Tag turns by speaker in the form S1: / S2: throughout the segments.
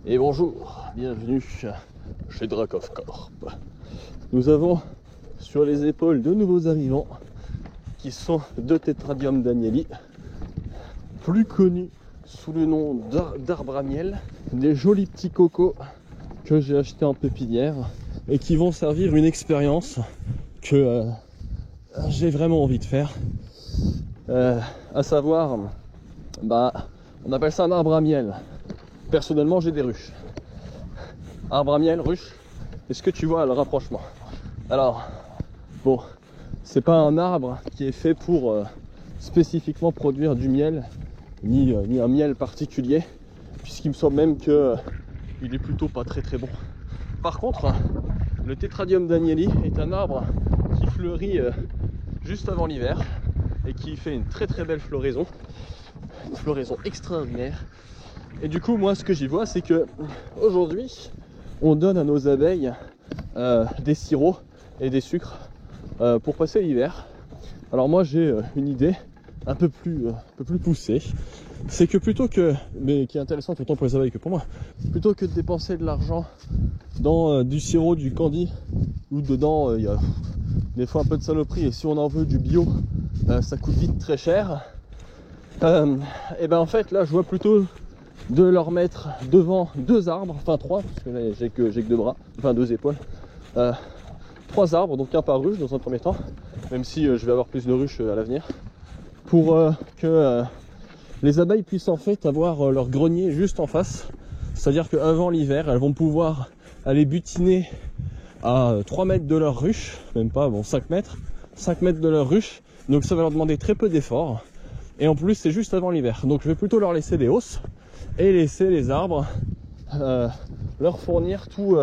S1: Et bonjour, bienvenue chez Drakov Corp. Nous avons sur les épaules de nouveaux arrivants qui sont deux Tetradium danieli, plus connus sous le nom d'arbre à miel, des jolis petits cocos que j'ai achetés en pépinière et qui vont servir une expérience que j'ai vraiment envie de faire. À savoir, on appelle ça un arbre à miel. Personnellement, j'ai des ruches. Arbre à miel, ruche, est-ce que tu vois le rapprochement? Alors, bon, c'est pas un arbre qui est fait pour spécifiquement produire du miel, ni un miel particulier, puisqu'il me semble même que il est plutôt pas très bon. Par contre, le Tetradium danieli est un arbre qui fleurit juste avant l'hiver et qui fait une très belle floraison, une floraison extraordinaire. Et du coup, moi, ce que j'y vois, c'est que aujourd'hui, on donne à nos abeilles des sirops et des sucres pour passer l'hiver. Alors moi, j'ai une idée un peu plus poussée. C'est que plutôt que, mais qui est intéressante autant pour les abeilles que pour moi, plutôt que de dépenser de l'argent dans du sirop, du candy, où dedans il y a des fois un peu de saloperie, et si on en veut du bio, ça coûte vite très cher. Et ben en fait, là, je vois plutôt de leur mettre devant deux arbres, enfin trois, parce que j'ai que deux bras, enfin deux épaules, trois arbres, donc un par ruche dans un premier temps, même si je vais avoir plus de ruches à l'avenir, pour que les abeilles puissent en fait avoir leur grenier juste en face, c'est-à-dire qu'avant l'hiver, elles vont pouvoir aller butiner à 3 mètres de leur ruche, même pas, bon 5 mètres de leur ruche, donc ça va leur demander très peu d'efforts, et en plus c'est juste avant l'hiver, donc je vais plutôt leur laisser des hausses, et laisser les arbres leur fournir tout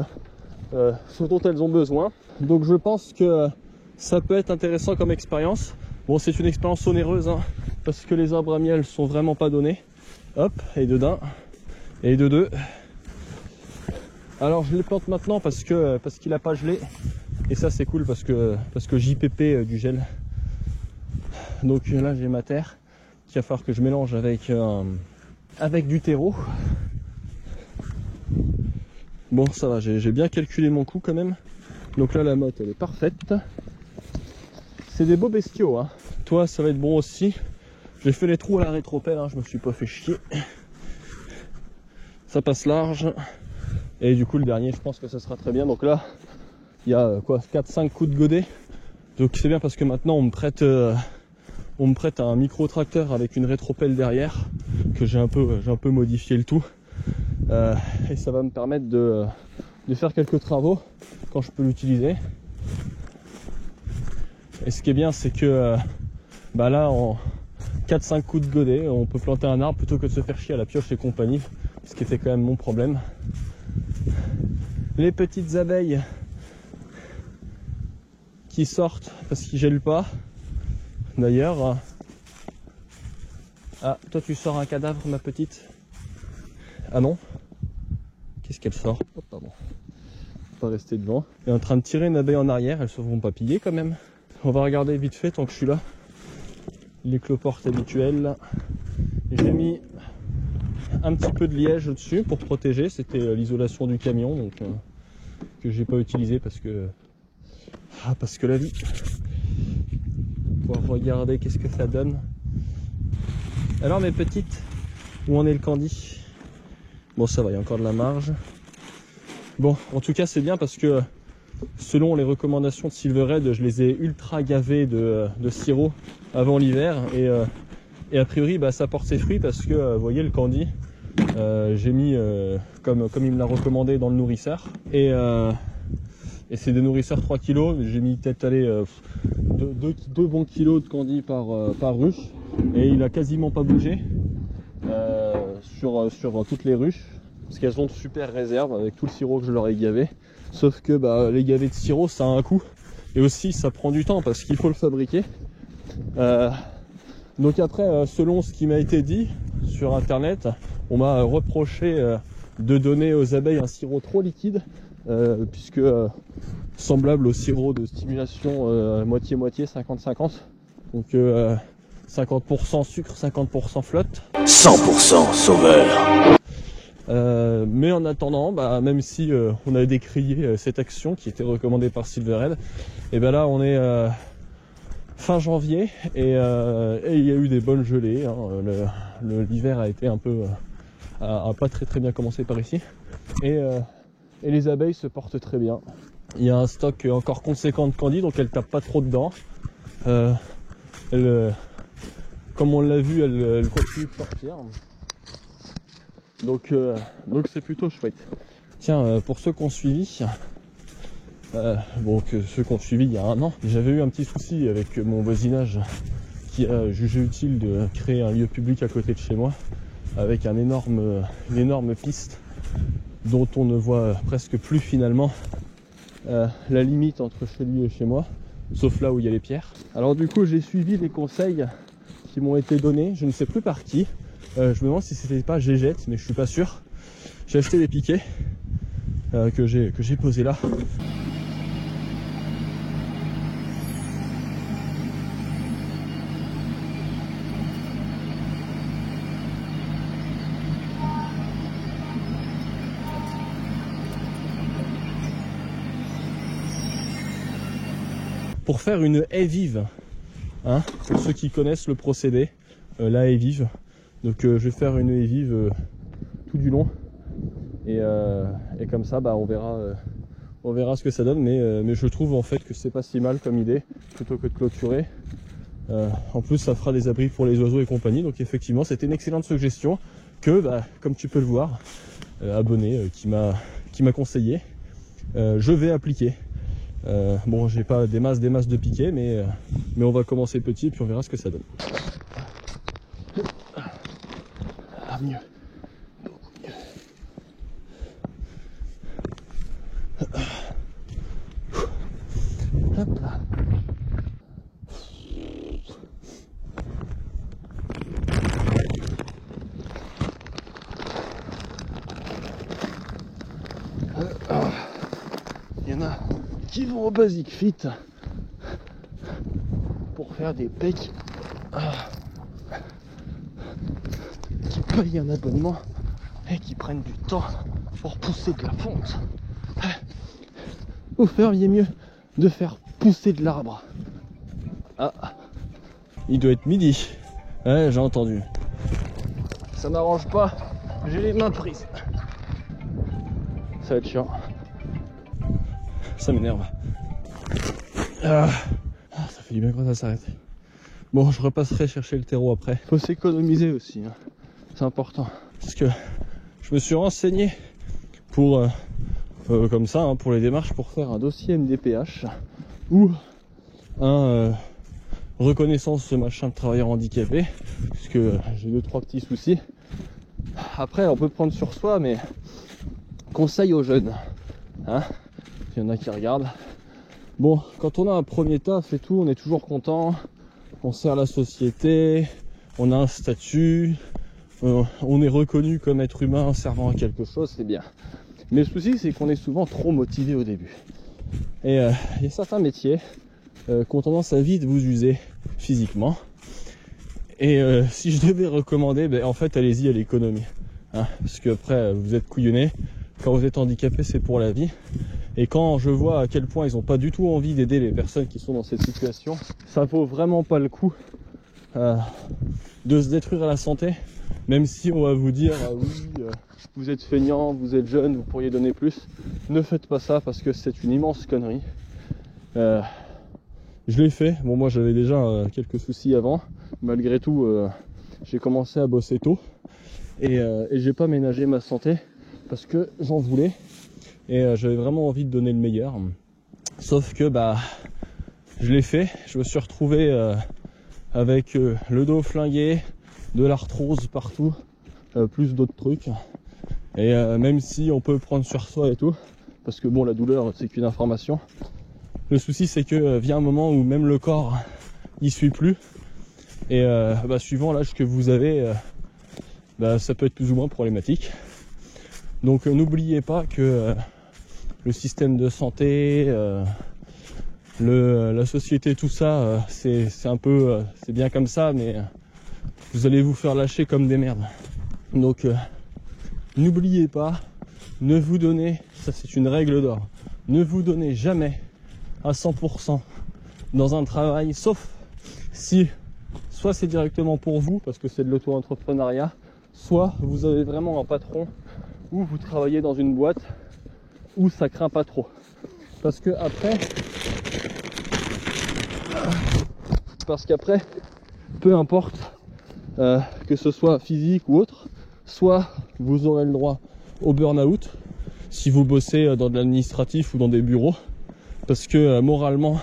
S1: ce dont elles ont besoin. Donc je pense que ça peut être intéressant comme expérience. Bon, c'est une expérience onéreuse, hein, parce que les arbres à miel sont vraiment pas donnés. Hop, et de d'un, et de deux. Alors je les plante maintenant parce qu'il a pas gelé, et ça c'est cool parce que JPP du gel. Donc là j'ai ma terre qu'il va falloir que je mélange avec du terreau. Bon, ça va, j'ai bien calculé mon coût quand même. Donc là la motte elle est parfaite. C'est des beaux bestiaux, hein. Toi ça va être bon aussi. J'ai fait les trous à la rétropelle, hein, je me suis pas fait chier. Ça passe large. Et du coup le dernier je pense que ça sera très bien. Donc là il y a quoi, 4-5 coups de godet. Donc c'est bien parce que maintenant on me prête un micro tracteur avec une rétropelle derrière, que j'ai un peu modifié le tout, et ça va me permettre de faire quelques travaux quand je peux l'utiliser. Et ce qui est bien, c'est que là en 4-5 coups de godet on peut planter un arbre plutôt que de se faire chier à la pioche et compagnie, ce qui était quand même mon problème. Les petites abeilles qui sortent parce qu'ils gèlent pas. D'ailleurs, ah, toi tu sors un cadavre, ma petite? Ah non? Qu'est-ce qu'elle sort? Oh, pardon. Pas rester devant. Elle est en train de tirer une abeille en arrière, elles se feront pas piller quand même. On va regarder vite fait tant que je suis là. Les cloportes habituelles. J'ai mis un petit peu de liège au-dessus pour protéger. C'était l'isolation du camion, donc que j'ai pas utilisé parce que la vie. On va regarder qu'est-ce que ça donne. Alors mes petites, où en est le candy? Bon ça va, il y a encore de la marge. Bon, en tout cas c'est bien parce que selon les recommandations de Silverhead, je les ai ultra gavés de sirop avant l'hiver, et a priori ça porte ses fruits parce que vous voyez le candy, j'ai mis comme il me l'a recommandé dans le nourrisseur, et c'est des nourrisseurs 3 kg, j'ai mis peut-être 2 bons kilos de candy par ruche, et il a quasiment pas bougé sur toutes les ruches, parce qu'elles ont de super réserves avec tout le sirop que je leur ai gavé. Sauf que les gavets de sirop ça a un coût, et aussi ça prend du temps parce qu'il faut le fabriquer. Donc après, selon ce qui m'a été dit sur internet, on m'a reproché de donner aux abeilles un sirop trop liquide, puisque semblable au sirop de stimulation moitié-moitié, 50-50. Donc 50% sucre, 50% flotte.
S2: 100% sauveur.
S1: Mais en attendant, bah, même si on a décrié cette action qui était recommandée par Silverhead, et ben là on est fin janvier et il y a eu des bonnes gelées, hein. L'hiver a été un peu a pas très bien commencé par ici et les abeilles se portent très bien. Il y a un stock encore conséquent de candies, donc elles tapent pas trop dedans. Comme on l'a vu, elles continuent de sortir. Donc c'est plutôt chouette. Tiens, pour ceux qui ont suivi, ceux qui ont suivi il y a un an, j'avais eu un petit souci avec mon voisinage qui a jugé utile de créer un lieu public à côté de chez moi avec une énorme piste dont on ne voit presque plus finalement la limite entre chez lui et chez moi, sauf là où il y a les pierres. Alors du coup j'ai suivi les conseils qui m'ont été donnés, je ne sais plus par qui. Je me demande si c'était pas Gégette, mais je suis pas sûr. J'ai acheté des piquets que j'ai posés là. Pour faire une haie vive, hein, pour ceux qui connaissent le procédé, la haie vive. Donc je vais faire une haie vive tout du long et comme ça bah, on verra ce que ça donne, mais je trouve en fait que c'est pas si mal comme idée plutôt que de clôturer. En plus ça fera des abris pour les oiseaux et compagnie, donc effectivement c'était une excellente suggestion que bah, comme tu peux le voir, abonné qui m'a conseillé, je vais appliquer. Bon, j'ai pas des masses de piquets, mais on va commencer petit et puis on verra ce que ça donne. Ah, mieux. Beaucoup mieux. Hop là. Il y en a qui vont au Basic Fit pour faire des pecs, qui payent un abonnement et qui prennent du temps pour pousser de la fonte. Vous feriez mieux de faire pousser de l'arbre. Ah, il doit être midi. Ouais, j'ai entendu. Ça m'arrange pas, j'ai les mains prises. Ça va être chiant. Ça m'énerve. Ça fait du bien quand ça s'arrête. Bon, je repasserai chercher le terreau après. Faut s'économiser aussi, hein. C'est important. Parce que je me suis renseigné pour, comme ça, hein, pour les démarches, pour faire un dossier MDPH ou un reconnaissance machin de travailleur handicapé, parce que j'ai 2-3 petits soucis. Après, on peut prendre sur soi, mais conseil aux jeunes, hein. Il y en a qui regardent. Bon, quand on a un premier taf et tout, on est toujours content, on sert la société, on a un statut, on est reconnu comme être humain servant à quelque chose, c'est bien. Mais le souci, c'est qu'on est souvent trop motivé au début. Et il y a certains métiers qui ont tendance à vite vous user physiquement. Et si je devais recommander, ben, en fait, allez-y à l'économie. Hein, parce qu'après, vous êtes couillonné. Quand vous êtes handicapé, c'est pour la vie. Et quand je vois à quel point ils n'ont pas du tout envie d'aider les personnes qui sont dans cette situation, ça vaut vraiment pas le coup de se détruire la santé, même si on va vous dire vous êtes feignant, vous êtes jeune, vous pourriez donner plus. Ne faites pas ça parce que c'est une immense connerie. Je l'ai fait. Bon, moi j'avais déjà quelques soucis avant. Malgré tout, j'ai commencé à bosser tôt et j'ai pas ménagé ma santé parce que j'en voulais. Et j'avais vraiment envie de donner le meilleur. Sauf que bah je l'ai fait. Je me suis retrouvé avec le dos flingué, de l'arthrose partout, plus d'autres trucs. Et même si on peut prendre sur soi et tout, parce que bon, la douleur c'est qu'une information, le souci c'est que vient un moment où même le corps il suit plus. Et bah, suivant l'âge que vous avez, bah, ça peut être plus ou moins problématique. Donc n'oubliez pas que le système de santé, la société, tout ça, c'est un peu, c'est bien comme ça, mais vous allez vous faire lâcher comme des merdes. Donc n'oubliez pas ne vous donnez, ça c'est une règle d'or, ne vous donnez jamais à 100% dans un travail, sauf si soit c'est directement pour vous parce que c'est de l'auto-entrepreneuriat, soit vous avez vraiment un patron ou vous travaillez dans une boîte où ça craint pas trop. Parce qu'après, peu importe que ce soit physique ou autre, soit vous aurez le droit au burn-out si vous bossez dans de l'administratif ou dans des bureaux, parce que moralement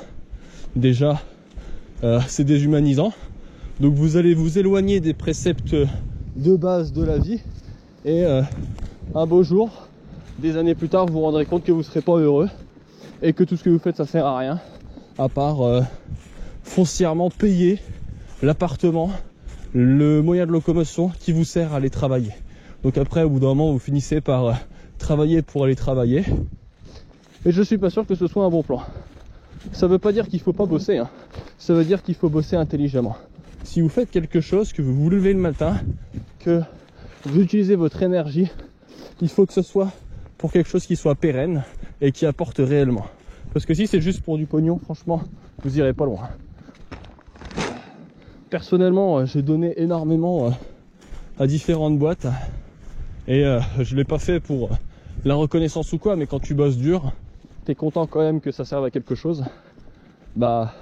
S1: déjà c'est déshumanisant, donc vous allez vous éloigner des préceptes de base de la vie et un beau jour, des années plus tard, vous vous rendrez compte que vous ne serez pas heureux et que tout ce que vous faites ça sert à rien à part foncièrement payer l'appartement, le moyen de locomotion qui vous sert à aller travailler. Donc après, au bout d'un moment, vous finissez par travailler pour aller travailler. Et je suis pas sûr que ce soit un bon plan. Ça veut pas dire qu'il faut pas bosser, hein. Ça veut dire qu'il faut bosser intelligemment. Si vous faites quelque chose, que vous vous levez le matin, que vous utilisez votre énergie, il faut que ce soit pour quelque chose qui soit pérenne et qui apporte réellement. Parce que si c'est juste pour du pognon, franchement, vous irez pas loin. Personnellement, j'ai donné énormément à différentes boîtes et je l'ai pas fait pour la reconnaissance ou quoi, mais quand tu bosses dur, t'es content quand même que ça serve à quelque chose. Bah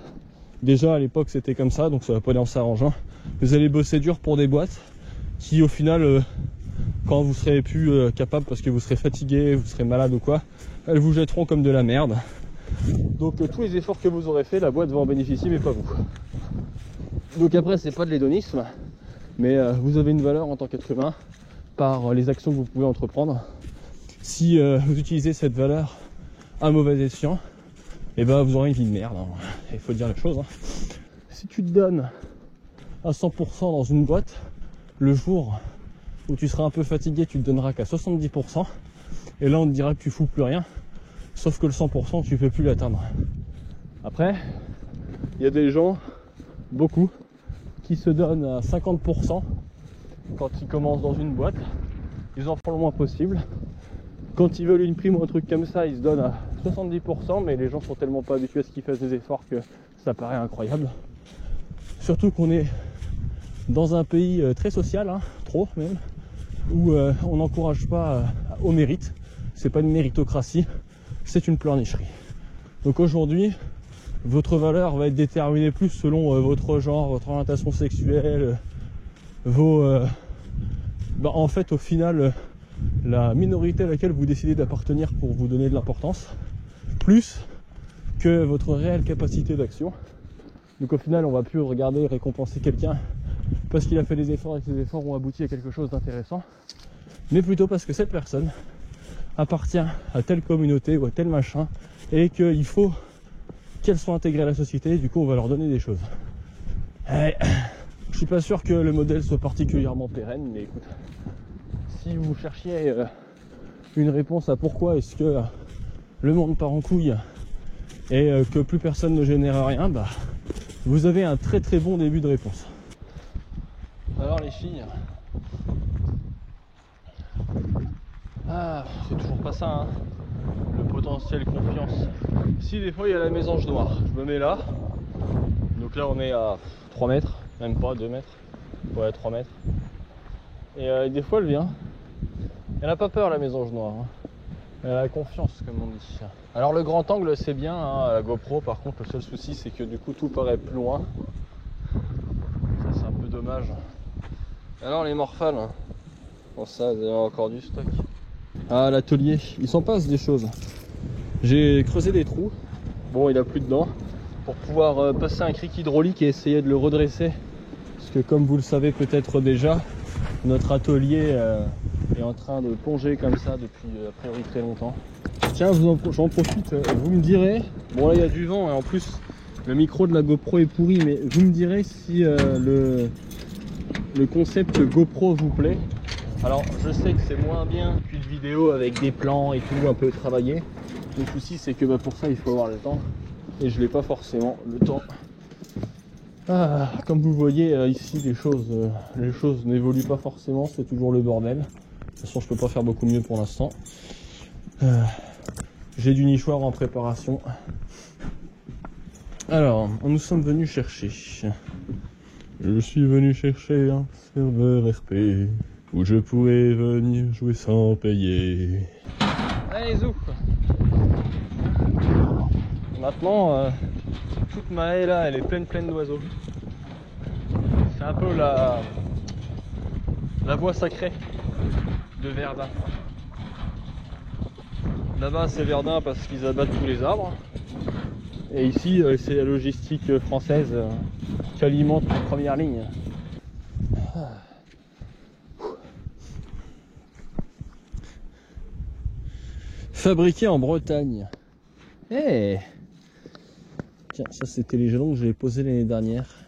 S1: déjà à l'époque c'était comme ça, donc ça va pas aller en s'arrangeant. Vous allez bosser dur pour des boîtes qui au final quand vous serez plus capable parce que vous serez fatigué, vous serez malade ou quoi, elles vous jetteront comme de la merde. Donc tous les efforts que vous aurez fait, la boîte va en bénéficier mais pas vous. Donc après c'est pas de l'hédonisme, mais vous avez une valeur en tant qu'être humain par les actions que vous pouvez entreprendre. Si vous utilisez cette valeur à mauvais escient, et ben vous aurez une vie de merde, hein. Il faut dire la chose, hein. Si tu te donnes à 100% dans une boîte, le jour où tu seras un peu fatigué, tu te donneras qu'à 70%, et là on te dira que tu fous plus rien, sauf que le 100% tu peux plus l'atteindre. Après, il y a des gens, beaucoup, qui se donnent à 50% quand ils commencent dans une boîte, ils en font le moins possible. Quand ils veulent une prime ou un truc comme ça, ils se donnent à 70%, mais les gens sont tellement pas habitués à ce qu'ils fassent des efforts que ça paraît incroyable. Surtout qu'on est dans un pays très social, hein, trop même, où on n'encourage pas au mérite. C'est pas une méritocratie, c'est une pleurnicherie. Donc aujourd'hui, votre valeur va être déterminée plus selon votre genre, votre orientation sexuelle, en fait au final la minorité à laquelle vous décidez d'appartenir pour vous donner de l'importance, plus que votre réelle capacité d'action. Donc au final on va plus regarder récompenser quelqu'un parce qu'il a fait des efforts et que ces efforts ont abouti à quelque chose d'intéressant, mais plutôt parce que cette personne appartient à telle communauté ou à tel machin et qu'il faut qu'elle soit intégrée à la société, et du coup on va leur donner des choses. Je suis pas sûr que le modèle soit particulièrement pérenne, mais écoute, si vous cherchiez une réponse à pourquoi est-ce que le monde part en couille et que plus personne ne génère rien, bah vous avez un très très bon début de réponse. Alors les filles, c'est toujours pas ça, hein. Le potentiel confiance. Si des fois il y a la mésange noire, je me mets là, donc là on est à 3 mètres, même pas 2 mètres, ouais 3 mètres, et des fois elle vient. Elle n'a pas peur la mésange noire, hein. Elle a confiance comme on dit. Alors le grand angle c'est bien, hein, à la GoPro, par contre le seul souci c'est que du coup tout paraît plus loin. Ça c'est un peu dommage. Alors les morphales, hein. Bon ça vous avez encore du stock. Ah l'atelier, il s'en passe des choses. J'ai creusé des trous, bon il a plus dedans, pour pouvoir passer un cric hydraulique et essayer de le redresser. Parce que comme vous le savez peut-être déjà, notre atelier est en train de plonger comme ça depuis a priori très longtemps. Tiens, j'en profite, vous me direz, bon là il y a du vent et en plus le micro de la GoPro est pourri, mais vous me direz si le concept GoPro vous plaît. Alors je sais que c'est moins bien qu'une vidéo avec des plans et tout un peu travaillé. Le souci c'est que pour ça il faut avoir le temps et je n'ai pas forcément le temps. Comme vous voyez ici les choses n'évoluent pas forcément, c'est toujours le bordel. De toute façon je peux pas faire beaucoup mieux pour l'instant. J'ai du nichoir en préparation. Alors, nous sommes venus chercher. Je suis venu chercher un serveur RP où je pourrais venir jouer sans payer. Allez, zouf! Maintenant, toute ma haie là, elle est pleine d'oiseaux. C'est un peu la voie sacrée de Verdun. Là-bas, c'est Verdun parce qu'ils abattent tous les arbres. Et ici, c'est la logistique française qui alimente la première ligne. Fabriqué en Bretagne. Hey, tiens, ça c'était les jalons que j'avais posés l'année dernière.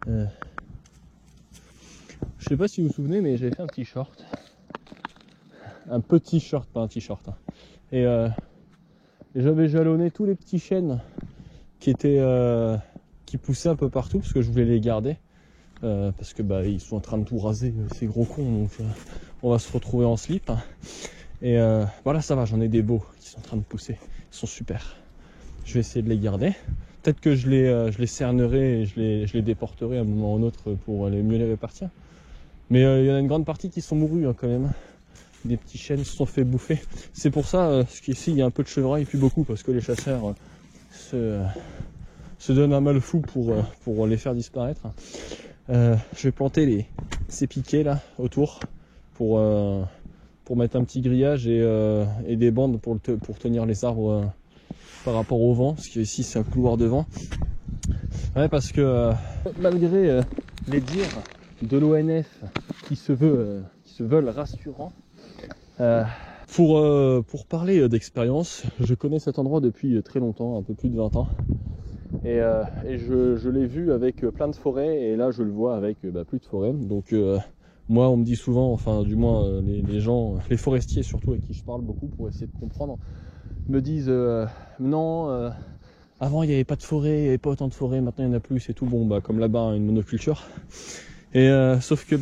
S1: Je sais pas si vous vous souvenez, mais j'avais fait un petit short. Un petit short, pas un t-shirt. Hein. Et j'avais jalonné tous les petits chênes qui poussaient un peu partout parce que je voulais les garder. Parce que bah ils sont en train de tout raser, ces gros cons, donc on va se retrouver en slip. Et voilà, ça va, j'en ai des beaux qui sont en train de pousser, ils sont super. Je vais essayer de les garder. Peut-être que je les cernerai et je les déporterai à un moment ou un autre pour mieux les répartir. Mais il y en a une grande partie qui sont mourus hein, quand même. Des petits chênes se sont fait bouffer. C'est pour ça qu'ici il y a un peu de chevreuil, plus beaucoup, parce que les chasseurs se donnent un mal fou pour les faire disparaître. Je vais planter ces piquets là autour pour mettre un petit grillage et des bandes pour tenir les arbres par rapport au vent, parce qu'ici c'est un couloir de vent. Ouais, parce que malgré les dires de l'ONF qui se veulent rassurants, pour parler d'expérience, je connais cet endroit depuis très longtemps, un peu plus de 20 ans. Et je l'ai vu avec plein de forêts, et là je le vois avec plus de forêts. Donc moi on me dit souvent, enfin du moins les gens, les forestiers surtout avec qui je parle beaucoup pour essayer de comprendre, me disent non, avant il n'y avait pas de forêt, il n'y avait pas autant de forêts, maintenant il y en a plus et tout. Bon bah comme là-bas une monoculture. Et sauf que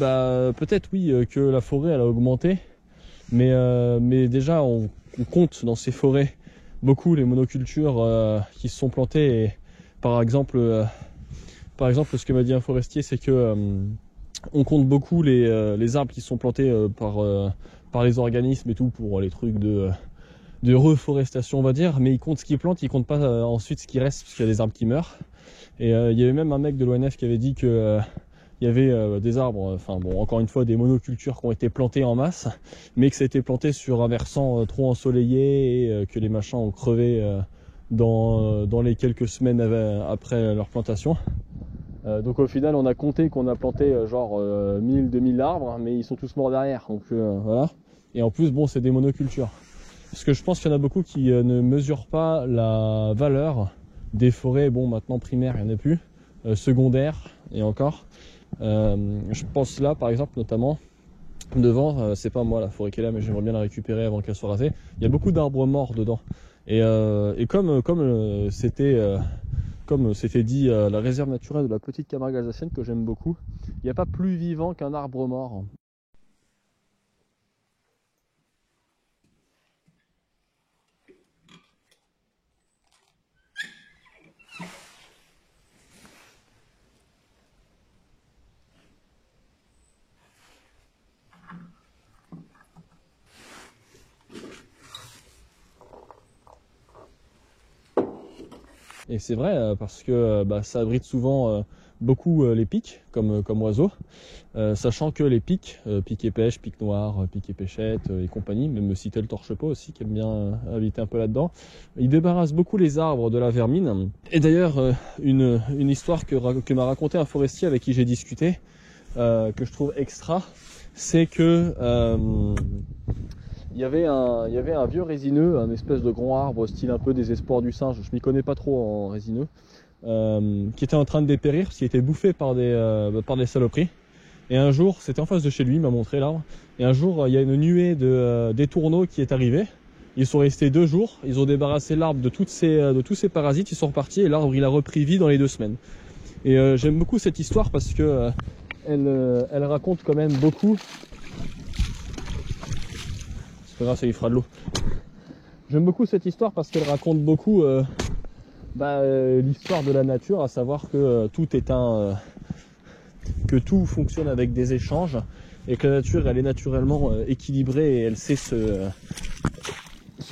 S1: peut-être oui que la forêt elle a augmenté, mais déjà on compte dans ces forêts beaucoup les monocultures qui se sont plantées. Et par exemple ce que m'a dit un forestier, c'est que on compte beaucoup les arbres qui sont plantés par les organismes et tout pour les trucs de reforestation on va dire, mais ils comptent ce qu'ils plantent, ils comptent pas ensuite ce qui reste parce qu'il y a des arbres qui meurent. Et il y avait même un mec de l'ONF qui avait dit que il y avait des arbres, enfin bon encore une fois des monocultures qui ont été plantées en masse, mais que ça a été planté sur un versant trop ensoleillé et que les machins ont crevé dans les quelques semaines après leur plantation. Donc au final on a compté qu'on a planté genre 1000-2000 arbres, mais ils sont tous morts derrière, donc voilà. Et en plus bon c'est des monocultures. Parce que je pense qu'il y en a beaucoup qui ne mesurent pas la valeur des forêts, bon maintenant primaires il n'y en a plus, secondaires et encore. Je pense là par exemple notamment devant, c'est pas moi la forêt qui est là, mais j'aimerais bien la récupérer avant qu'elle soit rasée. Il y a beaucoup d'arbres morts dedans. Et comme c'était dit la réserve naturelle de la Petite Camargue alsacienne que j'aime beaucoup, il n'y a pas plus vivant qu'un arbre mort. Et c'est vrai parce que ça abrite souvent beaucoup les pics comme oiseaux, sachant que les pics, pic et pêche, pic noir, pic et pêchette et compagnie, même citer le torche-peau aussi qui aime bien habiter un peu là-dedans, ils débarrassent beaucoup les arbres de la vermine. Et d'ailleurs une histoire que m'a raconté un forestier avec qui j'ai discuté, que je trouve extra, c'est que il y avait un vieux résineux, un espèce de grand arbre style un peu des espoirs du singe, je m'y connais pas trop en résineux, qui était en train de dépérir parce qu'il était bouffé par des saloperies. Et un jour, c'était en face de chez lui, il m'a montré l'arbre, et un jour il y a une nuée d'étourneaux qui est arrivée. Ils sont restés 2 jours, ils ont débarrassé l'arbre de tous ces parasites, ils sont repartis et l'arbre il a repris vie dans les 2 semaines. Et j'aime beaucoup cette histoire parce que elle raconte quand même beaucoup pas grave, ça lui fera de l'eau. J'aime beaucoup cette histoire parce qu'elle raconte beaucoup l'histoire de la nature, à savoir que que tout fonctionne avec des échanges et que la nature elle est naturellement équilibrée et elle sait se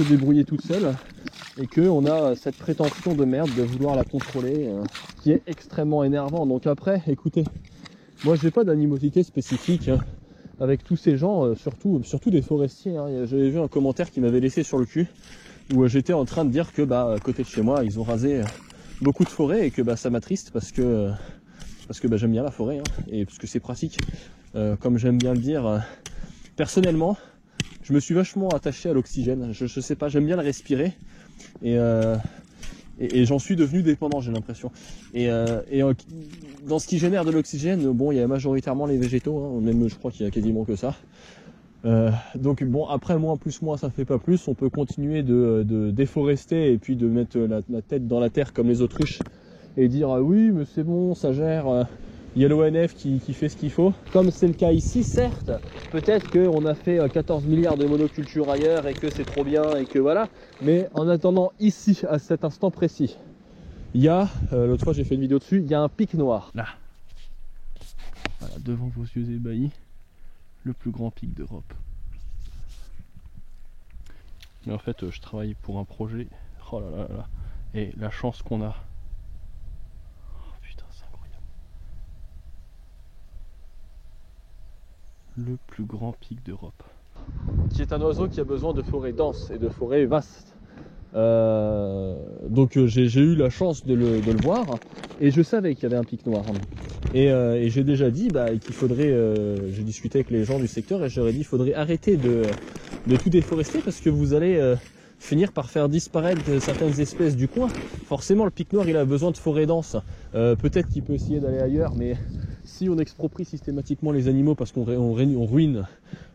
S1: débrouiller toute seule, et qu'on a cette prétention de merde de vouloir la contrôler qui est extrêmement énervant. Donc après, écoutez, moi j'ai pas d'animosité spécifique avec tous ces gens, surtout des forestiers. J'avais vu un commentaire qui m'avait laissé sur le cul où j'étais en train de dire que à côté de chez moi ils ont rasé beaucoup de forêts et que ça m'attriste parce que j'aime bien la forêt et parce que c'est pratique. Comme j'aime bien le dire, personnellement je me suis vachement attaché à l'oxygène. Je sais pas, j'aime bien le respirer et j'en suis devenu dépendant, j'ai l'impression. Et dans ce qui génère de l'oxygène, bon, il y a majoritairement les végétaux, même je crois qu'il y a quasiment que ça. Donc bon, après moins plus moins ça fait pas plus. On peut continuer de déforester et puis de mettre la tête dans la terre comme les autruches et dire ah oui mais c'est bon, ça gère. Il y a l'ONF qui fait ce qu'il faut, comme c'est le cas ici. Certes, peut-être qu'on a fait 14 milliards de monocultures ailleurs et que c'est trop bien et que voilà, mais en attendant ici, à cet instant précis, il y a, l'autre fois j'ai fait une vidéo dessus, il y a un pic noir. Là, voilà, devant vos yeux ébahis, le plus grand pic d'Europe. Mais en fait, je travaille pour un projet, oh là là là, et la chance qu'on a. Le plus grand pic d'Europe. Qui est un oiseau qui a besoin de forêts denses et de forêts vastes. Donc j'ai eu la chance de le voir et je savais qu'il y avait un pic noir. Et j'ai déjà dit qu'il faudrait, j'ai discuté avec les gens du secteur et j'aurais dit qu'il faudrait arrêter de tout déforester parce que vous allez finir par faire disparaître certaines espèces du coin. Forcément le pic noir il a besoin de forêts denses. Peut-être qu'il peut essayer d'aller ailleurs, mais si on exproprie systématiquement les animaux parce qu'on ruine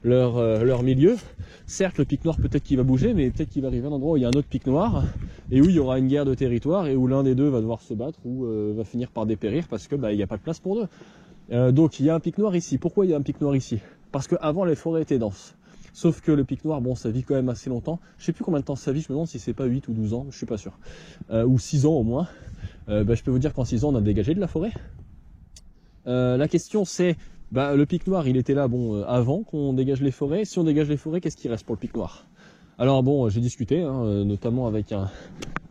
S1: leur milieu, certes le pic noir peut-être qu'il va bouger, mais peut-être qu'il va arriver à un endroit où il y a un autre pic noir et où il y aura une guerre de territoire et où l'un des deux va devoir se battre ou va finir par dépérir parce que il n'y a pas de place pour deux. Donc il y a un pic noir ici. Pourquoi il y a un pic noir ici? Parce qu'avant les forêts étaient denses. Sauf que le pic noir, bon, ça vit quand même assez longtemps. Je sais plus combien de temps ça vit, je me demande si c'est pas 8 ou 12 ans, je suis pas sûr. Ou 6 ans au moins. Je peux vous dire qu'en 6 ans on a dégagé de la forêt. La question c'est, le pic noir il était là avant qu'on dégage les forêts. Si on dégage les forêts, qu'est-ce qui reste pour le pic noir? Alors bon, j'ai discuté notamment avec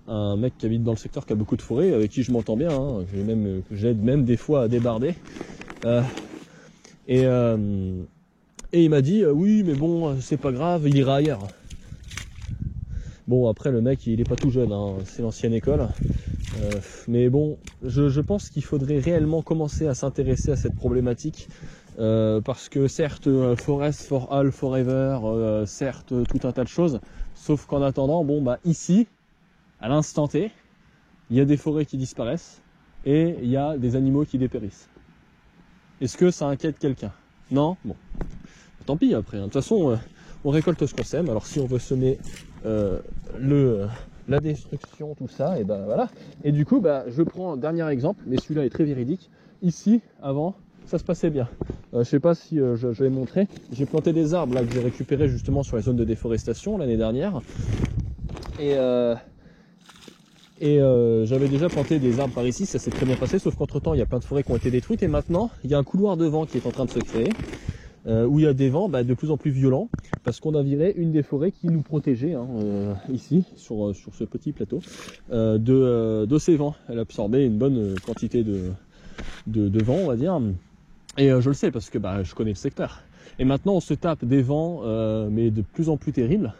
S1: un mec qui habite dans le secteur qui a beaucoup de forêts, avec qui je m'entends bien, que j'aide même des fois à débarder. Et il m'a dit oui mais bon c'est pas grave, il ira ailleurs. Bon après le mec il est pas tout jeune, c'est l'ancienne école. Mais bon, je pense qu'il faudrait réellement commencer à s'intéresser à cette problématique parce que certes Forest for All Forever, certes tout un tas de choses, sauf qu'en attendant, ici, à l'instant T, il y a des forêts qui disparaissent et il y a des animaux qui dépérissent. Est-ce que ça inquiète quelqu'un? Non? Bon, tant pis après, de toute façon on récolte ce qu'on sème, alors si on veut semer la destruction, tout ça, et voilà. Et du coup, je prends un dernier exemple, mais celui-là est très véridique. Ici, avant, ça se passait bien. Je sais pas si je vais montrer. J'ai planté des arbres là que j'ai récupérés justement sur les zones de déforestation l'année dernière. Et j'avais déjà planté des arbres par ici, ça s'est très bien passé, sauf qu'entre temps, il y a plein de forêts qui ont été détruites. Et maintenant, il y a un couloir de vent qui est en train de se créer. Où il y a des vents de plus en plus violents parce qu'on a viré une des forêts qui nous protégeait ici sur ce petit plateau de ces vents. Elle absorbait une bonne quantité de vent, on va dire, et je le sais parce que je connais le secteur. Et maintenant on se tape des vents mais de plus en plus terribles,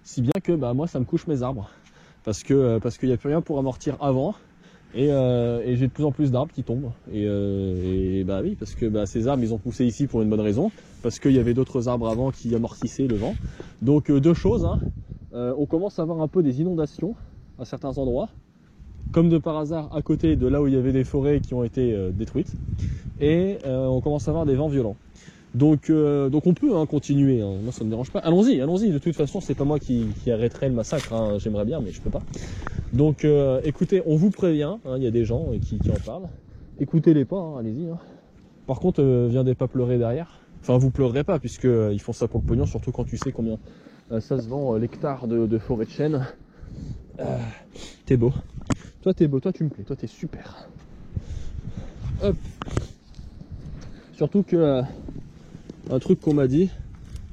S1: si bien que moi ça me couche mes arbres parce qu'il n'y a plus rien pour amortir avant. Et j'ai de plus en plus d'arbres qui tombent. Et oui, parce que ces arbres, ils ont poussé ici pour une bonne raison. Parce qu'il y avait d'autres arbres avant qui amortissaient le vent. Donc deux choses. On commence à avoir un peu des inondations à certains endroits. Comme de par hasard, à côté de là où il y avait des forêts qui ont été détruites. Et on commence à avoir des vents violents. Donc on peut continuer, moi ça me dérange pas. Allons-y, de toute façon c'est pas moi qui arrêterai le massacre, j'aimerais bien mais je peux pas. Donc écoutez, on vous prévient, il y a des gens qui en parlent. Écoutez-les pas, allez-y. Par contre, viendez pas pleurer derrière, Enfin, vous pleurerez pas, puisque ils font ça pour le pognon, surtout quand tu sais combien ça se vend l'hectare de forêt de chêne. T'es beau. Toi, t'es beau, toi, tu me plais, toi, t'es super. Hop. Surtout que un truc qu'on m'a dit,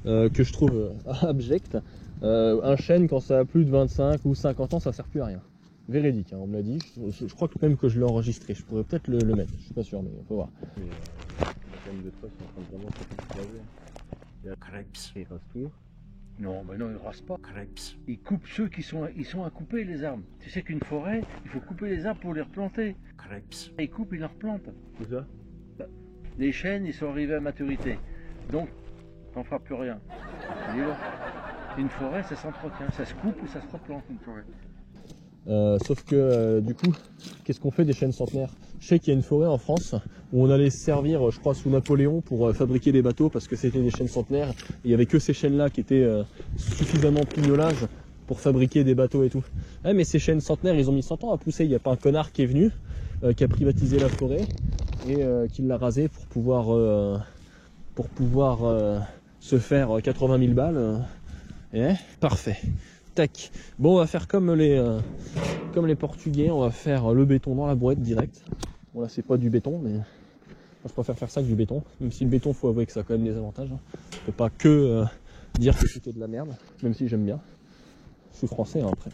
S1: que je trouve abject, un chêne quand ça a plus de 25 ou 50 ans, ça sert plus à rien. Véridique, hein, on me l'a dit. Je crois que même que je l'ai enregistré. Je pourrais peut-être le mettre. Je suis pas sûr, mais faut voir. Mais, la canne de toit, c'est en train de vraiment s'écraser. Il y a Krebs. Il rase tout.
S2: Non, mais non, ils ne rasent pas. Krebs. Ils coupent ceux qui sont à couper les arbres. Tu sais qu'une forêt, il faut couper les arbres pour les replanter. Krebs. Ils coupent, ils les replantent.
S1: Tout ça.
S2: Les chênes, ils sont arrivés à maturité. Donc, t'en feras plus rien. Une forêt, ça s'entretient. Ça se coupe et ça se replante, une forêt.
S1: Sauf que du coup, qu'est-ce qu'on fait des chênes centenaires? Je sais qu'il y a une forêt en France où on allait se servir, je crois, sous Napoléon pour fabriquer des bateaux parce que c'était des chênes centenaires. Et il n'y avait que ces chênes-là qui étaient suffisamment pignolages pour fabriquer des bateaux et tout. Ouais, mais ces chênes centenaires, ils ont mis 100 ans à pousser. Il n'y a pas un connard qui est venu, qui a privatisé la forêt et qui l'a rasé pour pouvoir se faire 80 000 balles. Parfait. Tac. Bon, on va faire comme les Portugais, on va faire le béton dans la brouette direct. Bon là c'est pas du béton, mais moi, je préfère faire ça que du béton. Même si le béton, faut avouer que ça a quand même des avantages. On peut pas que dire que c'était de la merde, même si j'aime bien. Je suis français hein, après.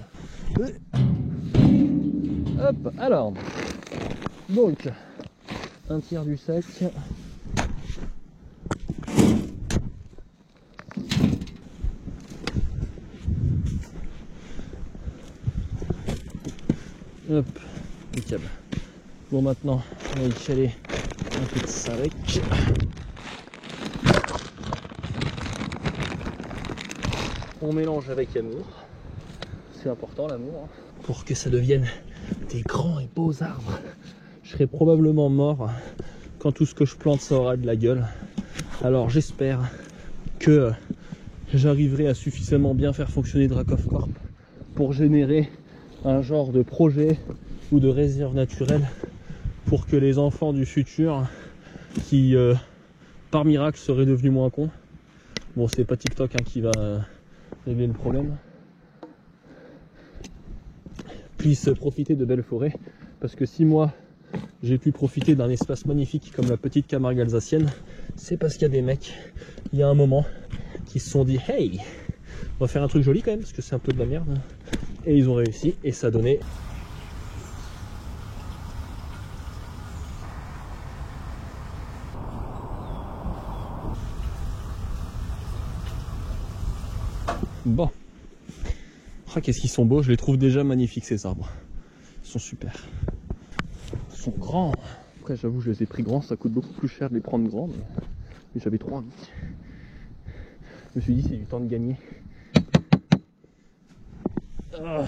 S1: Hop, alors. Donc, un tiers du sac. Hop, nickel. Bon maintenant, on va y caler un peu de ça avec. On mélange avec amour. C'est important l'amour. Pour que ça devienne des grands et beaux arbres. Je serai probablement mort quand tout ce que je plante ça aura de la gueule. Alors j'espère que j'arriverai à suffisamment bien faire fonctionner Drakov Corp pour générer un genre de projet ou de réserve naturelle pour que les enfants du futur qui par miracle seraient devenus moins cons, bon c'est pas TikTok hein, qui va régler le problème, puissent profiter de belles forêts, parce que si moi j'ai pu profiter d'un espace magnifique comme la petite Camargue alsacienne, c'est parce qu'il y a des mecs, il y a un moment, qui se sont dit hey, on va faire un truc joli quand même parce que c'est un peu de la merde. Et ils ont réussi et ça donnait bon. Ah, qu'est-ce qu'ils sont beaux, je les trouve déjà magnifiques ces arbres. Ils sont super. Ils sont grands. Après j'avoue je les ai pris grands, ça coûte beaucoup plus cher de les prendre grands, mais j'avais trop envie. Je me suis dit c'est du temps de gagner. Ah.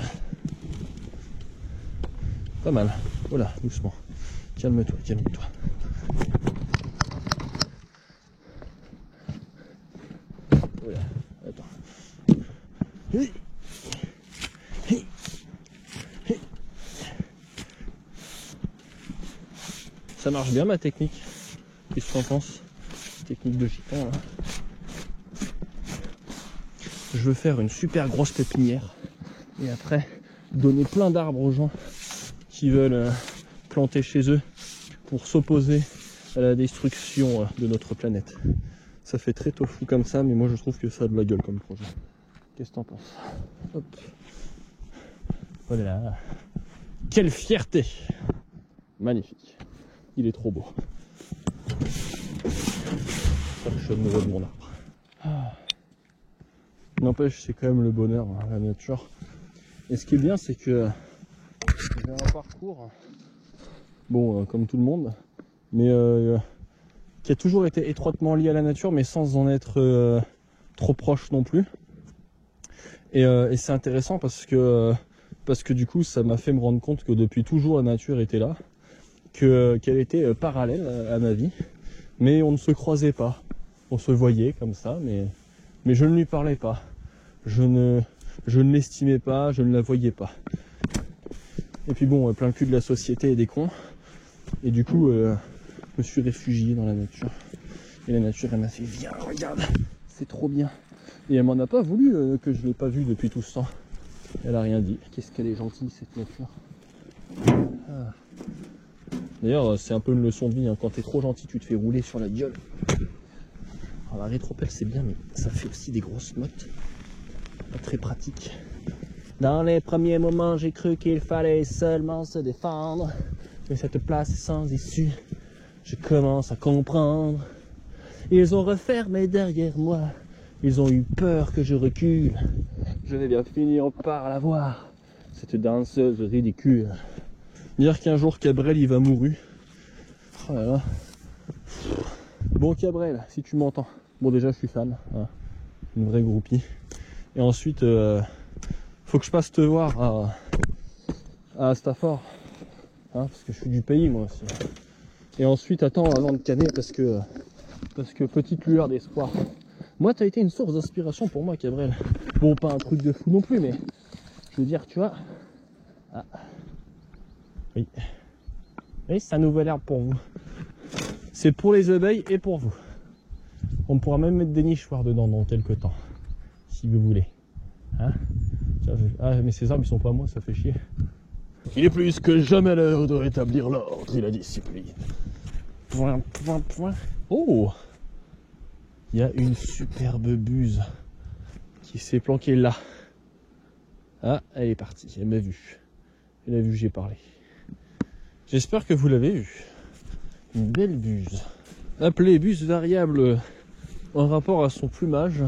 S1: Pas mal. Voilà, doucement. Calme-toi, calme-toi. Voilà, attends. Ça marche bien ma technique. Qu'est-ce que tu en penses? Technique de gitan là. Je veux faire une super grosse pépinière. Et après, donner plein d'arbres aux gens qui veulent planter chez eux pour s'opposer à la destruction de notre planète. Ça fait très tofu comme ça, mais moi je trouve que ça a de la gueule comme projet. Qu'est-ce que t'en penses? Hop. Voilà. Quelle fierté! Magnifique. Il est trop beau. Je suis amoureux de mon arbre. Ah. N'empêche, c'est quand même le bonheur, hein, la nature. Et ce qui est bien, c'est que j'ai un parcours, bon, comme tout le monde, mais qui a toujours été étroitement lié à la nature, mais sans en être trop proche non plus. Et c'est intéressant parce que du coup, ça m'a fait me rendre compte que depuis toujours, la nature était là, qu'elle était parallèle à ma vie, mais on ne se croisait pas. On se voyait comme ça, mais je ne lui parlais pas. Je ne l'estimais pas, je ne la voyais pas. Et puis bon, plein le cul de la société et des cons. Et du coup, je me suis réfugié dans la nature. Et la nature, elle m'a fait, viens, regarde, c'est trop bien. Et elle m'en a pas voulu que je l'ai pas vue depuis tout ce temps. Elle a rien dit. Qu'est-ce qu'elle est gentille, cette nature. Ah. D'ailleurs, c'est un peu une leçon de vie, hein. Quand t'es trop gentil, tu te fais rouler sur la gueule. Alors la rétropelle, c'est bien, mais ça fait aussi des grosses mottes. Pas très pratique. Dans les premiers moments, j'ai cru qu'il fallait seulement se défendre. Mais cette place est sans issue. Je commence à comprendre. Ils ont refermé derrière moi. Ils ont eu peur que je recule. Je vais bien finir par la voir, cette danseuse ridicule. Dire qu'un jour Cabrel il va mourir. Oh là là. Bon Cabrel, si tu m'entends. Bon déjà je suis fan, hein. Une vraie groupie. Et ensuite, faut que je passe te voir à Stafford. Hein, parce que je suis du pays moi aussi. Et ensuite attends avant de canner parce que petite lueur d'espoir. Moi t'as été une source d'inspiration pour moi Cabrel. Bon pas un truc de fou non plus mais je veux dire tu vois. Ah. Oui. Oui, c'est un nouvel herbe pour vous. C'est pour les abeilles et pour vous. On pourra même mettre des nichoirs dedans dans quelques temps. Si vous voulez. Hein? Ah mais ces arbres ils sont pas à moi, ça fait chier. Il est plus que jamais l'heure de rétablir l'ordre et la discipline. Point, point, point. Oh! Il y a une superbe buse qui s'est planquée là. Ah, elle est partie, elle m'a vu. Elle a vu que j'ai parlé. J'espère que vous l'avez vu. Une belle buse. Appelée buse variable en rapport à son plumage,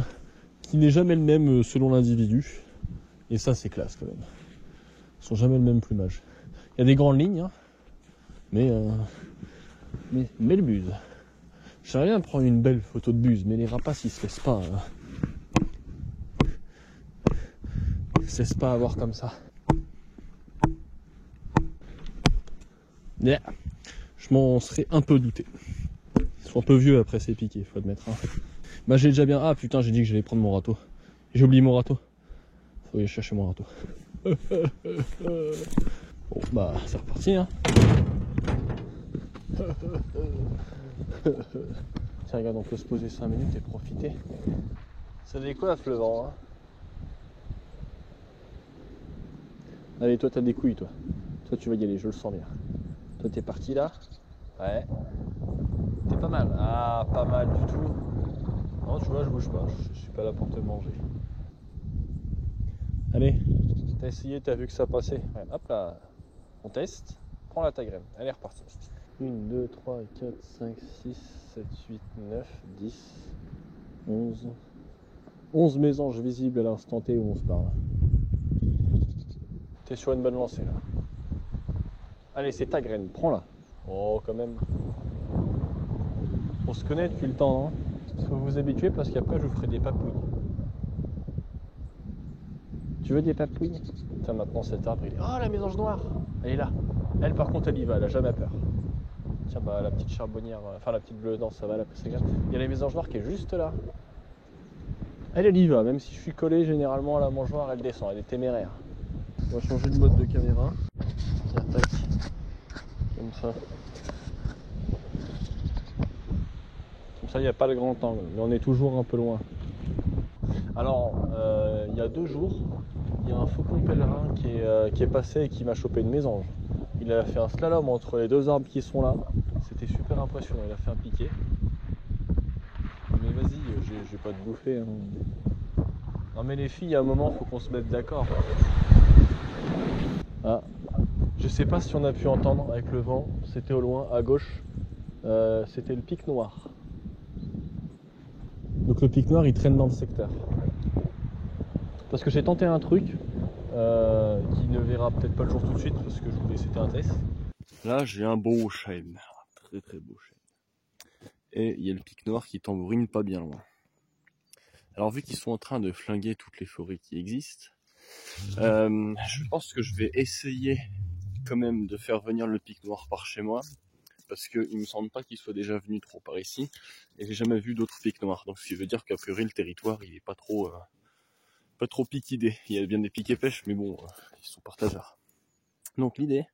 S1: qui n'est jamais le même selon l'individu. Et ça c'est classe quand même. Ils sont jamais le même plumage. Il y a des grandes lignes, hein, mais une belle buse. J'aimerais bien prendre une belle photo de buse, mais les rapaces ils se laissent pas. Ils se laissent pas avoir comme ça. Yeah. Je m'en serais un peu douté. Ils sont un peu vieux après ces piquets, faut admettre. Hein. Bah j'ai déjà bien. Ah putain, j'ai dit que j'allais prendre mon râteau. J'ai oublié mon râteau. Faut aller chercher mon râteau. Bon bah c'est reparti hein. Tiens regarde, on peut se poser 5 minutes et profiter. Ça décoiffe le vent hein. Allez toi t'as des couilles toi. Toi tu vas y aller, je le sens bien. Toi t'es parti là. Ouais. T'es pas mal. Ah pas mal du tout. Non tu vois je bouge pas, je suis pas là pour te manger. Allez, t'as essayé, t'as vu que ça passait. Ouais, hop là, on teste. Prends la ta graine, elle est repartie. 1, 2, 3, 4, 5, 6, 7, 8, 9, 10, 11. 11 mésanges visibles à l'instant T où on se parle. T'es sur une bonne lancée là. Allez, c'est ta graine, prends-la. Oh, quand même. On se connaît depuis le temps, hein. Il faut vous habituer parce qu'après je vous ferai des papouilles. Tu veux des papouilles? Tiens, maintenant cet arbre il est. Oh, la mésange noire! Elle est là. Elle par contre elle y va, elle a jamais peur. Tiens, bah la petite charbonnière, enfin la petite bleue, non ça va, la c'est grave. Il y a la mésange noire qui est juste là. Elle y va, même si je suis collé généralement à la mangeoire, elle descend, elle est téméraire. On va changer de mode de caméra. Tiens, tac. Comme ça. Comme ça il n'y a pas le grand angle, mais on est toujours un peu loin. Alors, il y a 2 jours, il y a un faucon pèlerin qui est passé et qui m'a chopé une mésange. Il a fait un slalom entre les 2 arbres qui sont là. C'était super impressionnant, il a fait un piqué. Mais vas-y, j'ai pas de bouffer. Hein. Non mais les filles, à un moment, faut qu'on se mette d'accord. Ah, je sais pas si on a pu entendre avec le vent, c'était au loin, à gauche, c'était le pic noir. Donc le pic noir, il traîne dans le secteur. Parce que j'ai tenté un truc qui ne verra peut-être pas le jour tout de suite parce que je voulais, c'était un test. Là, j'ai un beau chêne, un très très beau chêne. Et il y a le pic noir qui tambourine pas bien loin. Alors vu qu'ils sont en train de flinguer toutes les forêts qui existent, je pense que je vais essayer quand même de faire venir le pic noir par chez moi. Parce qu'il me semble pas qu'il soit déjà venu trop par ici. Et j'ai jamais vu d'autres pics noirs. Donc ce qui veut dire qu'a priori le territoire il est pas trop piquidé. Il y a bien des pics et pêches, mais bon, ils sont partageurs. Donc l'idée,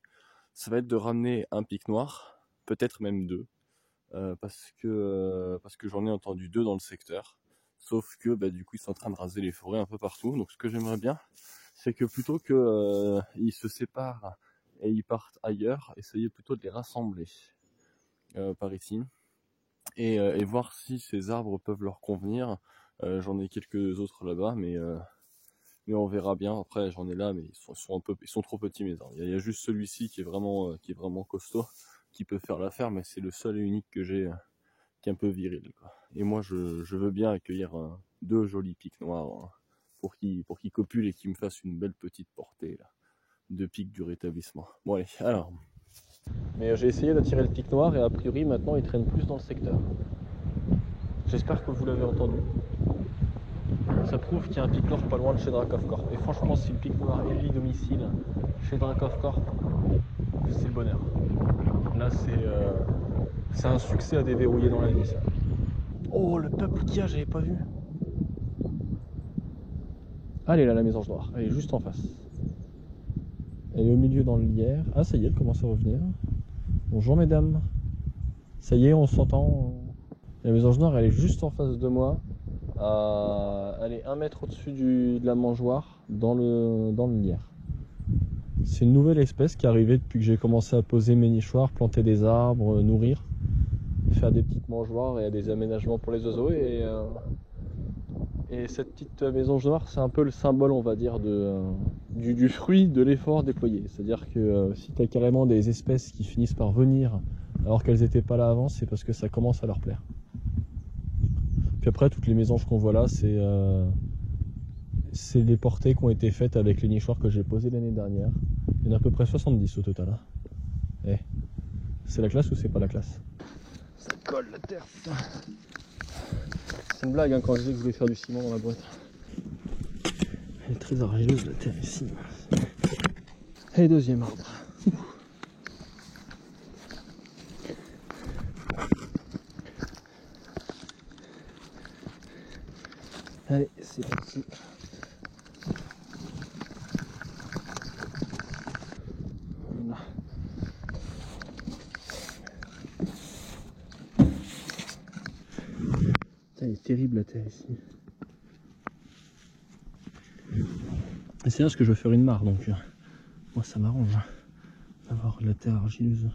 S1: ça va être de ramener un pic noir, peut-être même 2, parce que j'en ai entendu 2 dans le secteur. Sauf que du coup ils sont en train de raser les forêts un peu partout. Donc ce que j'aimerais bien, c'est que plutôt que ils se séparent et ils partent ailleurs, essayez plutôt de les rassembler par ici et voir si ces arbres peuvent leur convenir. J'en ai quelques autres là-bas, mais on verra bien. Après j'en ai là, mais ils sont trop petits mes arbres. Il y a juste celui-ci qui est vraiment costaud, qui peut faire l'affaire, mais c'est le seul et unique que j'ai qui est un peu viril, quoi. Et moi je veux bien accueillir 2 jolis pics noirs pour qu'ils copulent et qu'ils me fassent une belle petite portée là, de pics du rétablissement. Bon allez, alors. Mais j'ai essayé d'attirer le pic noir et a priori maintenant il traîne plus dans le secteur. J'espère que vous l'avez entendu. Ça prouve qu'il y a un pic noir pas loin de chez Drakov Corp. Et franchement, si le pic noir élit domicile chez Drakov Corp, c'est le bonheur. Là, c'est un succès à déverrouiller dans la vie, ça. Oh, le peuple qu'il y a, j'avais pas vu. Elle est là, la mésange noire. Elle est juste en face. Elle est au milieu dans le lierre. Ah, ça y est, elle commence à revenir. Bonjour, mesdames. Ça y est, on s'entend. La mésange noire, elle est juste en face de moi. Elle est 1 mètre au-dessus de la mangeoire dans le lierre. C'est une nouvelle espèce qui est arrivée depuis que j'ai commencé à poser mes nichoirs, planter des arbres, nourrir, faire des petites mangeoires et des aménagements pour les oiseaux. Et cette petite mésange noire, c'est un peu le symbole, on va dire, du fruit de l'effort déployé. C'est-à-dire que si tu as carrément des espèces qui finissent par venir alors qu'elles n'étaient pas là avant, c'est parce que ça commence à leur plaire. Puis après, toutes les mésanges qu'on voit là, c'est des portées qui ont été faites avec les nichoirs que j'ai posés l'année dernière. Il y en a à peu près 70 au total. Eh, c'est la classe ou c'est pas la classe? Ça colle la terre, putain. C'est une blague quand je disais que je voulais faire du ciment dans la boîte. Elle est très argileuse la terre ici. Et deuxième arbre. Allez, c'est parti. Voilà. Elle est terrible la terre ici. Et c'est là ce que je veux faire une mare, donc moi ça m'arrange d'avoir la terre argileuse.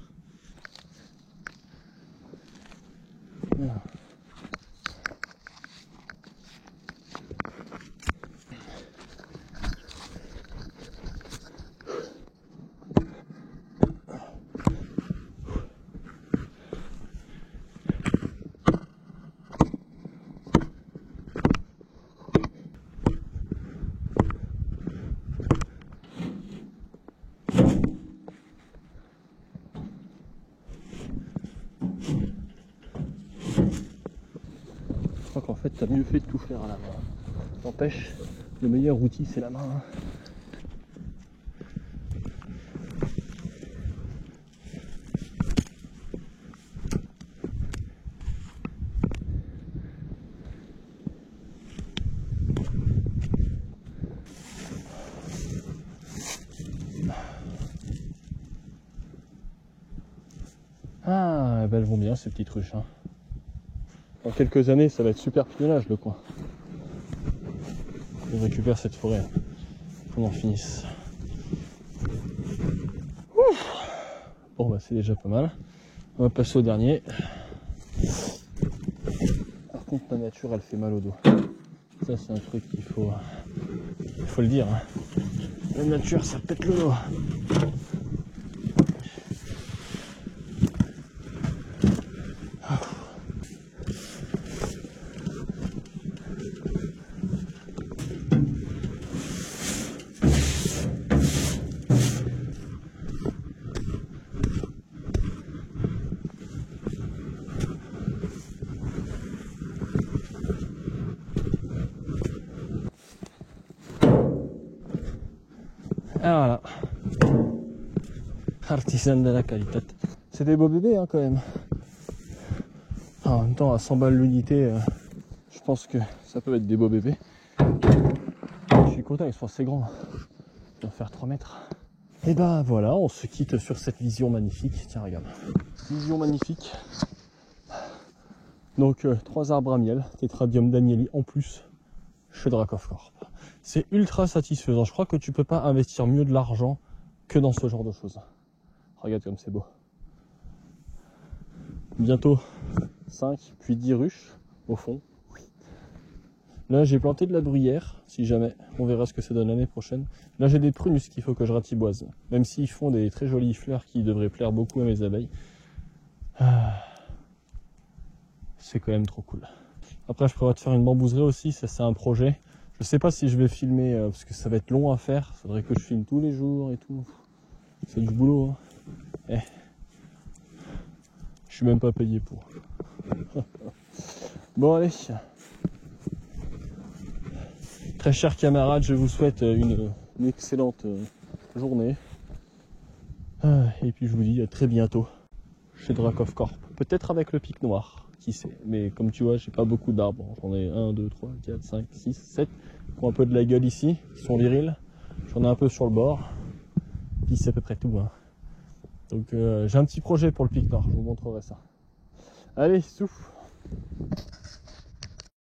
S1: Voilà. Je crois qu'en fait t'as mieux fait de tout faire à la main. N'empêche, le meilleur outil c'est la main. Ah, elles vont bien ces petites ruches. Hein. Dans quelques années, ça va être super pilonnage le coin. Je récupère cette forêt. Qu'on en finisse. Ouf. Bon, bah c'est déjà pas mal. On va passer au dernier. Par contre, la nature, elle fait mal au dos. Ça, c'est un truc qu'il faut le dire. Hein. La nature, ça pète le dos. Ah voilà. Artisan de la qualité. C'est des beaux bébés hein, quand même. En même temps, à 100 balles l'unité, je pense que ça peut être des beaux bébés. Je suis content, ils sont assez grands. Ils vont faire 3 mètres. Et bah voilà, on se quitte sur cette vision magnifique. Tiens, regarde. Vision magnifique Donc 3 arbres à miel, Tetradium danieli en plus chez Dracof Corp. C'est ultra satisfaisant. Je crois que tu peux pas investir mieux de l'argent que dans ce genre de choses. Regarde comme c'est beau. Bientôt 5 puis 10 ruches au fond. Là j'ai planté de la bruyère, si jamais, on verra ce que ça donne l'année prochaine. Là j'ai des prunus qu'il faut que je ratiboise, même s'ils font des très jolies fleurs qui devraient plaire beaucoup à mes abeilles. C'est quand même trop cool. Après je prévois de faire une bambouserie aussi, ça c'est un projet. Je sais pas si je vais filmer, parce que ça va être long à faire, faudrait que je filme tous les jours et tout. C'est du boulot, hein. Je suis même pas payé pour. Bon allez. Très chers camarades, je vous souhaite une excellente journée. Et puis je vous dis à très bientôt chez Dracof Corp. Peut-être avec le pic noir, qui sait. Mais comme tu vois, j'ai pas beaucoup d'arbres. J'en ai 1, 2, 3, 4, 5, 6, 7 qui ont un peu de la gueule ici, qui sont virils. J'en ai un peu sur le bord. Puis c'est à peu près tout, hein. Donc j'ai un petit projet pour le pic noir, je vous montrerai ça. Allez, souffle.